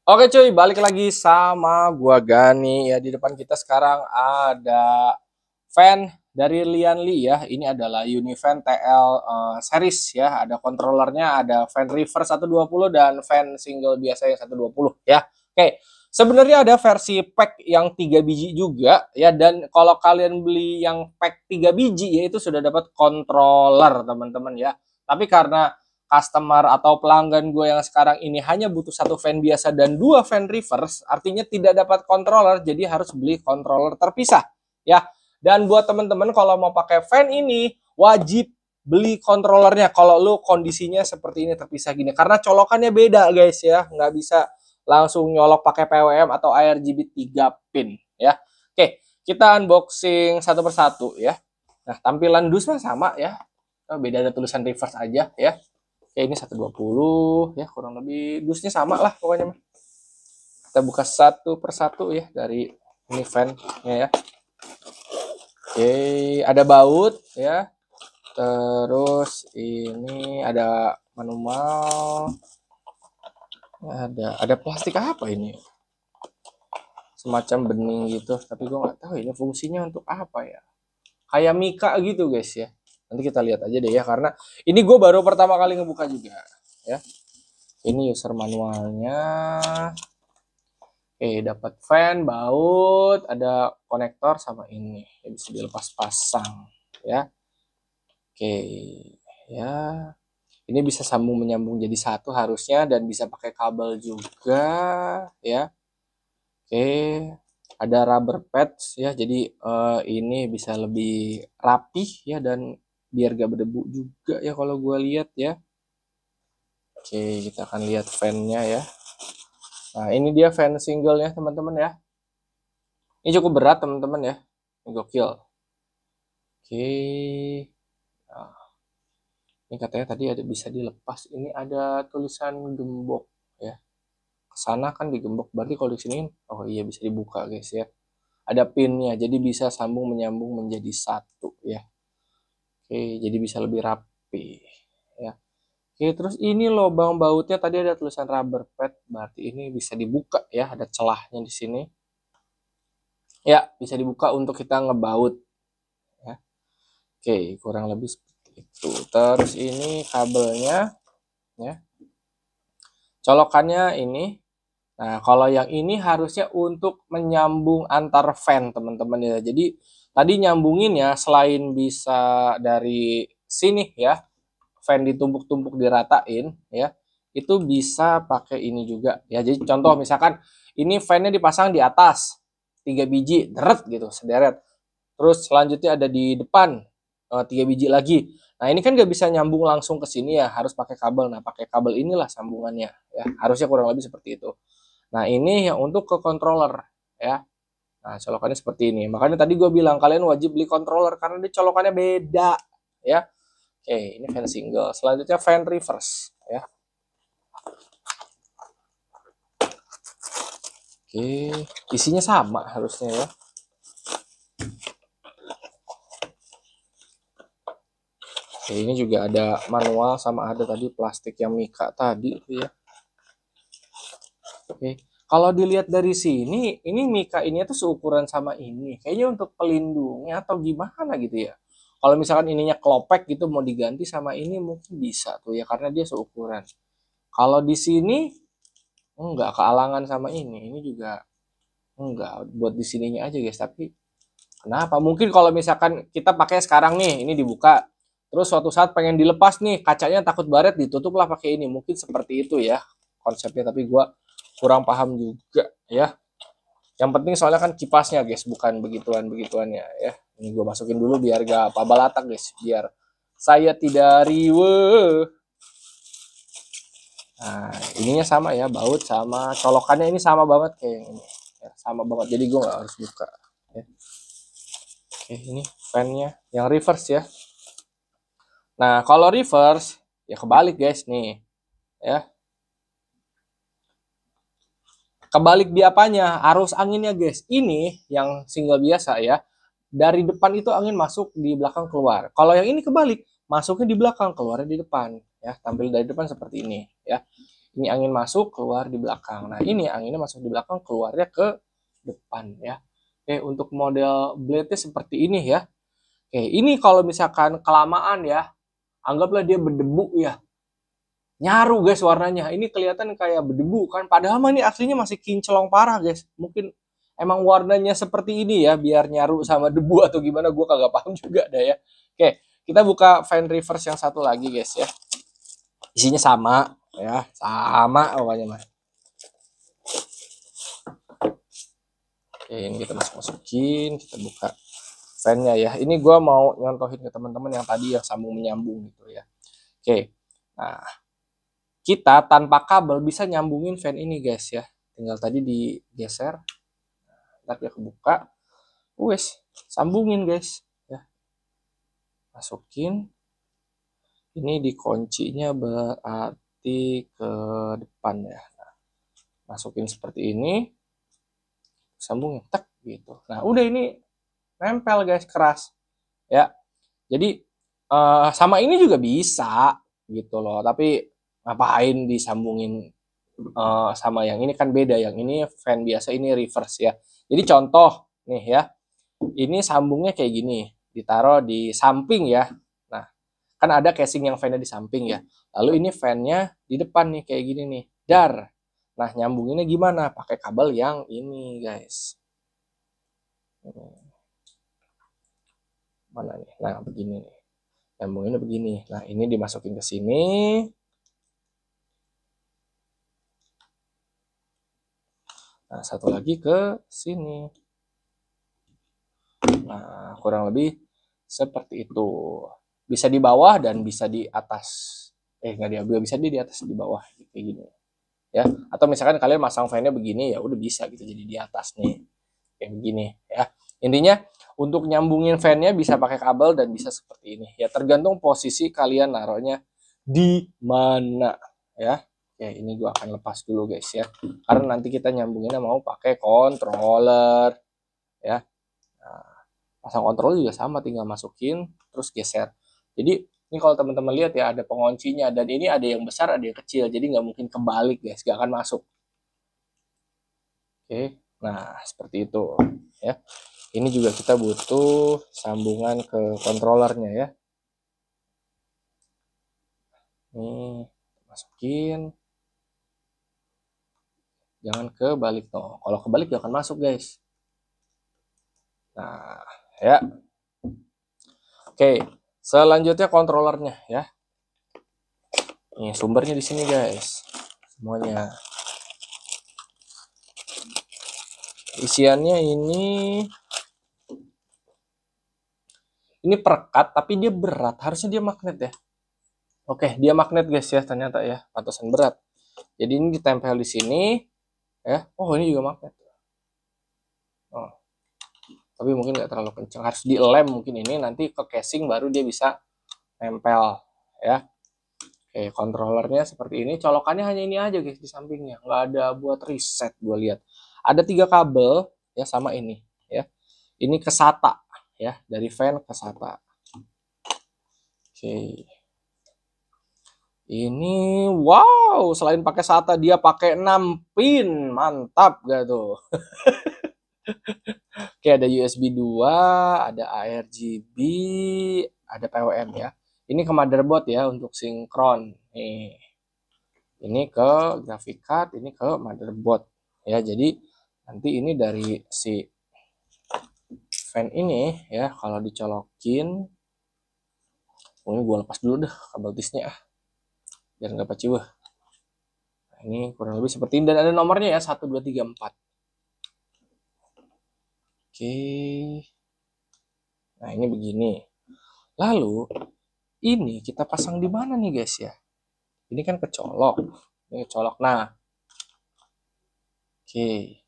Oke cuy, balik lagi sama gua Gani ya. Di depan kita sekarang ada fan dari Lianli ya. Ini adalah Unifan TL series ya. Ada kontrolernya, ada fan reverse 120 dan fan single biasa yang 120 ya. Oke, sebenarnya ada versi pack yang 3 biji juga ya. Dan kalau kalian beli yang pack 3 biji ya itu sudah dapat controller teman-teman ya. Tapi karena customer atau pelanggan gue yang sekarang ini hanya butuh satu fan biasa dan dua fan reverse, artinya tidak dapat controller, jadi harus beli controller terpisah ya. Dan buat teman-teman kalau mau pakai fan ini wajib beli controllernya kalau lu kondisinya seperti ini terpisah gini, karena colokannya beda guys ya, nggak bisa langsung nyolok pakai PWM atau ARGB 3 pin ya. Oke, kita unboxing satu persatu ya. Nah, tampilan dus mah sama ya, beda ada tulisan reverse aja ya. Oke, ini 120 ya, kurang lebih dusnya sama lah pokoknya. Kita buka satu persatu ya dari ini fan-nya ya. Oke, ada baut ya. Terus ini ada manual. Ada plastik apa ini? Semacam bening gitu, tapi gue nggak tahu ini fungsinya untuk apa ya. Kayak mika gitu guys ya. Nanti kita lihat aja deh ya, karena ini gue baru pertama kali ngebuka juga ya. Ini user manualnya. Oke, dapat fan, baut, ada konektor sama ini. Ya, bisa dilepas pasang ya. Oke, ya. Ini bisa sambung menyambung jadi satu harusnya dan bisa pakai kabel juga ya. Oke, ada rubber pads ya. Jadi ini bisa lebih rapih ya dan biar gak berdebu juga ya kalau gue lihat ya. Oke, kita akan lihat fan-nya ya. Nah, ini dia fan single ya teman-teman ya. Ini cukup berat teman-teman ya. Ini gokil. Oke. Nah, ini katanya tadi ada bisa dilepas. Ini ada tulisan gembok ya. Kesana kan digembok. Berarti kalau di sini, oh iya bisa dibuka guys ya. Ada pinnya, jadi bisa sambung menyambung menjadi satu ya. Oke, jadi bisa lebih rapi ya. Oke, terus ini lubang bautnya tadi ada tulisan rubber pad, berarti ini bisa dibuka ya. Ada celahnya di sini. Ya, bisa dibuka untuk kita ngebaut ya. Oke, kurang lebih seperti itu. Terus ini kabelnya ya. Colokannya ini. Nah, kalau yang ini harusnya untuk menyambung antar fan, teman-teman ya. Jadi tadi nyambungin ya, selain bisa dari sini ya, fan ditumpuk-tumpuk diratain ya, itu bisa pakai ini juga ya. Jadi contoh misalkan ini fan-nya dipasang di atas 3 biji, deret gitu, sederet. Terus selanjutnya ada di depan 3 biji lagi. Nah, ini kan nggak bisa nyambung langsung ke sini ya, harus pakai kabel. Nah, pakai kabel inilah sambungannya ya. Harusnya kurang lebih seperti itu. Nah, ini yang untuk ke controller ya. Nah, colokannya seperti ini. Makanya tadi gue bilang kalian wajib beli controller karena dia colokannya beda ya. Oke, ini fan single. Selanjutnya fan reverse ya. Oke, isinya sama harusnya ya. Oke, ini juga ada manual sama ada tadi plastik yang mika tadi ya. Oke, kalau dilihat dari sini, ini mika ini tuh seukuran sama ini. Kayaknya untuk pelindungnya atau gimana gitu ya. Kalau misalkan ininya kelopek gitu mau diganti sama ini mungkin bisa tuh ya karena dia seukuran. Kalau di sini enggak kealangan sama ini. Ini juga enggak buat di sininya aja guys. Tapi kenapa? Mungkin kalau misalkan kita pakai sekarang nih, ini dibuka. Terus suatu saat pengen dilepas nih, kacanya takut baret, ditutuplah pakai ini. Mungkin seperti itu ya konsepnya. Tapi gue kurang paham juga ya. Yang penting soalnya kan kipasnya guys, bukan begituan-begituannya ya. Ini gue masukin dulu biar gak pabalatak guys, biar saya tidak riwe. Nah, ininya sama ya, baut sama colokannya ini sama banget kayak yang ini. Ya, sama banget, jadi gue gak harus buka. Ya. Oke, ini fan-nya yang reverse ya. Nah, kalau reverse ya kebalik guys nih, ya. Kebalik di apanya? Arus anginnya guys. Ini yang single biasa ya. Dari depan itu angin masuk, di belakang keluar. Kalau yang ini kebalik, masuknya di belakang, keluarnya di depan. Ya, tampil dari depan seperti ini. Ya, Ini angin masuk, keluar di belakang. Nah, ini anginnya masuk di belakang, keluarnya ke depan ya. Oke, untuk model blade-nya seperti ini ya. Oke, ini kalau misalkan kelamaan ya, anggaplah dia berdebu ya. Nyaru guys warnanya. Ini kelihatan kayak berdebu kan. Padahal mah ini aslinya masih kinclong parah guys. Mungkin emang warnanya seperti ini ya, biar nyaru sama debu atau gimana, gue kagak paham juga dah ya. Oke, kita buka fan reverse yang satu lagi guys ya. Isinya sama ya, sama pokoknya mah. Oke, ini kita masukin, kita buka fan-nya ya. Ini gue mau nyontohin ke teman-teman yang tadi yang sambung menyambung gitu ya. Oke, nah kita tanpa kabel bisa nyambungin fan ini guys ya. Tinggal tadi digeser, ntar dia kebuka, wes sambungin guys ya. Masukin, ini dikuncinya berarti ke depan ya. Nah, masukin seperti ini, sambungin, tek gitu. Nah udah ini nempel guys, keras ya. Jadi sama ini juga bisa gitu loh, tapi ngapain disambungin sama yang ini, kan beda. Yang ini fan biasa, ini reverse ya. Jadi contoh nih ya, ini sambungnya kayak gini, ditaruh di samping ya. Nah, kan ada casing yang fan-nya di samping ya. Lalu ini fan-nya di depan nih kayak gini nih, dar. Nah, nyambunginnya gimana? Pakai kabel yang ini guys. Mana nih? Nah, begini nih. Nyambunginnya begini. Nah, ini dimasukin ke sini. Nah, satu lagi ke sini. Nah, kurang lebih seperti itu. Bisa di bawah dan bisa di atas. Nggak dia bisa di atas, di bawah kayak gini. Ya, atau misalkan kalian masang fan-nya begini ya udah bisa gitu, jadi di atas nih. Kayak begini ya. Intinya untuk nyambungin fan-nya bisa pakai kabel dan bisa seperti ini. Ya tergantung posisi kalian naruhnya di mana ya. Ya, ini gua akan lepas dulu guys ya. Karena nanti kita nyambunginnya mau pakai controller ya. Nah, pasang kontrol juga sama, tinggal masukin terus geser. Jadi ini kalau teman-teman lihat ya, ada penguncinya, dan ini ada yang besar ada yang kecil, jadi nggak mungkin kebalik guys, nggak akan masuk. Oke, nah seperti itu ya. Ini juga kita butuh sambungan ke kontrolernya ya. Nih masukin, jangan kebalik no. Kalau kebalik gak akan masuk guys. Nah ya, oke, selanjutnya kontrolernya ya. Nih sumbernya di sini guys, semuanya. Isiannya ini perekat tapi dia berat, harusnya dia magnet ya. Oke, dia magnet guys ya, ternyata ya, pantasan berat. Jadi ini ditempel di sini ya. Oh, ini juga magnet. Oh. Tapi mungkin nggak terlalu kencang, harus dilem mungkin ini, nanti ke casing baru dia bisa nempel ya. Oke, kontrolernya seperti ini. Colokannya hanya ini aja guys di sampingnya, nggak ada buat reset. Gue lihat ada 3 kabel ya, sama ini ya. Ini ke SATA ya, dari fan ke SATA. Oke, ini wow, selain pakai SATA dia pakai 6 pin, mantap gak tuh? Oke, ada USB 2, ada ARGB, ada PWM ya. Ini ke motherboard ya untuk sinkron. Nih. Ini ke graphic card, ini ke motherboard ya. Jadi nanti ini dari si fan ini ya, kalau dicolokin, ini gue lepas dulu deh kabel disnya biar nggak paciwah. Nah, ini kurang lebih seperti ini, dan ada nomornya ya, 1 2 3 4. Oke. Nah, ini begini. Lalu ini kita pasang di mana nih guys ya? Ini kan kecolok. Ini kecolok. Nah. Oke.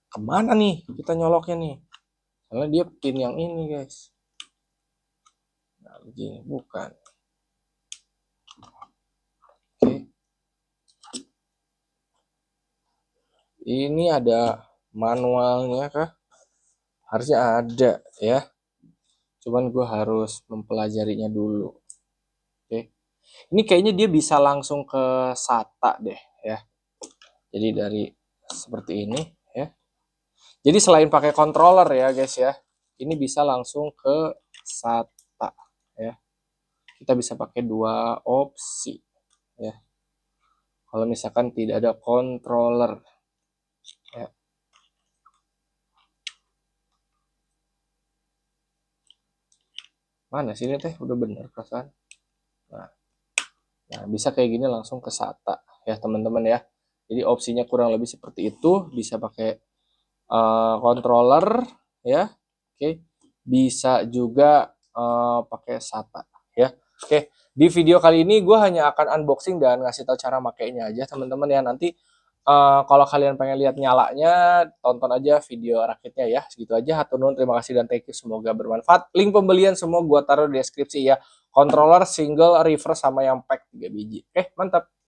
Kemana nih kita nyoloknya nih? Soalnya dia pin yang ini guys. Nah, begini. Bukan. Oke. Ini ada manualnya kah? Harusnya ada ya. Cuman gue harus mempelajarinya dulu. Oke. Ini kayaknya dia bisa langsung ke SATA deh ya. Jadi dari seperti ini ya. Jadi selain pakai controller ya guys ya, ini bisa langsung ke SATA ya. Kita bisa pakai dua opsi ya. Kalau misalkan tidak ada controller ya. Mana sih ini teh? Udah bener perasaan. Nah, bisa kayak gini langsung ke SATA ya teman-teman ya. Jadi opsinya kurang lebih seperti itu, bisa pakai controller ya. Oke. Bisa juga pakai SATA ya. Oke, di video kali ini gue hanya akan unboxing dan ngasih tahu cara makainya aja teman-teman ya. Nanti kalau kalian pengen lihat nyalanya, tonton aja video rakitnya ya. Segitu aja. Hatur nuhun, terima kasih dan thank you. Semoga bermanfaat. Link pembelian semua gue taruh di deskripsi ya. Controller single, reverse sama yang pack 3 biji. Oke, mantap.